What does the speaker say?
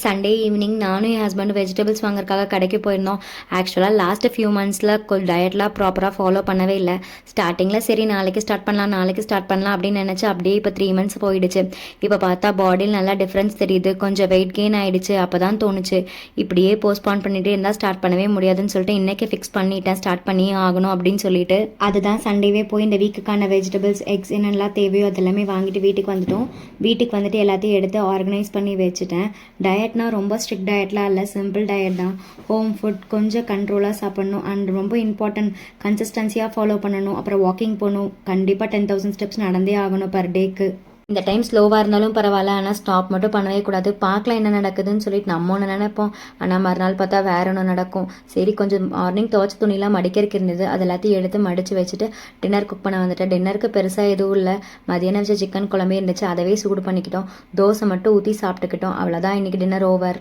Sunday evening நானும் என் husband vegetables வாங்குறதுக்காக கடைக்கு போயிருந்தோம். ஆக்சுவலாக லாஸ்ட் ஃபியூ மந்த்ஸில் டயட்லாம் ப்ராப்பராக ஃபாலோ பண்ணவே இல்லை. ஸ்டார்டிங்கில் சரி நாளைக்கு ஸ்டார்ட் பண்ணலாம் அப்படின்னு நினச்சி அப்படியே இப்போ 3 months போயிடுச்சு. இப்போ பார்த்தா பாடியில் நல்லா டிஃப்ரென்ஸ் தெரியுது, கொஞ்சம் வெயிட் கெயின் ஆகிடுச்சு. அப்போ தான் தோணுச்சு இப்படியே போஸ்ட்பான் பண்ணிகிட்டே இருந்தால் ஸ்டார்ட் பண்ணவே முடியாதுன்னு சொல்லிட்டு இன்றைக்கி ஃபிக்ஸ் பண்ணிட்டேன், ஸ்டார்ட் பண்ணியே ஆகணும் அப்படின்னு சொல்லிட்டு. அதுதான் சண்டேவே போய் இந்த வீக்குக்கான வெஜிடபிள்ஸ் எக்ஸ் என்னெல்லாம் தேவையோ அதெல்லாமே வாங்கிட்டு வீட்டுக்கு வந்துட்டோம். வீட்டுக்கு வந்துட்டு எல்லாத்தையும் எடுத்து ஆர்கனைஸ் பண்ணி வச்சுட்டேன். டயட்னா ரொம்ப ஸ்ட்ரிக்ட் டயட்லாம் இல்லை, சிம்பிள் டயட் தான். ஹோம் ஃபுட் கொஞ்சம் கண்ட்ரோலாக சாப்பிடணும் அண்ட் ரொம்ப இம்பார்ட்டன்ட் கன்சிஸ்டன்சியாக ஃபாலோ பண்ணணும். அப்புறம் வாக்கிங் போகணும், கண்டிப்பாக 10,000 steps நடந்தே ஆகணும் பர் டேக்கு. இந்த டைம் ஸ்லோவாக இருந்தாலும் பரவாயில்ல, ஆனால் ஸ்டாப் மட்டும் பண்ணவே கூடாது. பார்க்கலாம் என்ன நடக்குதுன்னு சொல்லிட்டு நம்ம ஒன்று நினைப்போம், ஆனால் மறுநாள் பார்த்தா வேற ஒன்று நடக்கும். சரி கொஞ்சம் மார்னிங் துவச்ச துணிலாம் மடிக்கிறதுக்கு இருந்தது, அது எல்லாத்தையும் எடுத்து மடித்து வச்சுட்டு டின்னர் குக் பண்ண வந்துட்டேன். டின்னருக்கு பெருசாக எதுவும் இல்லை, மதியானம் வச்ச சிக்கன் குழம்பே இருந்துச்சு, அதவே சூடு பண்ணிக்கிட்டோம். தோசை மட்டும் ஊற்றி சாப்பிட்டுக்கிட்டோம். அவ்வளோதான், இன்றைக்கி டின்னர் ஓவர்.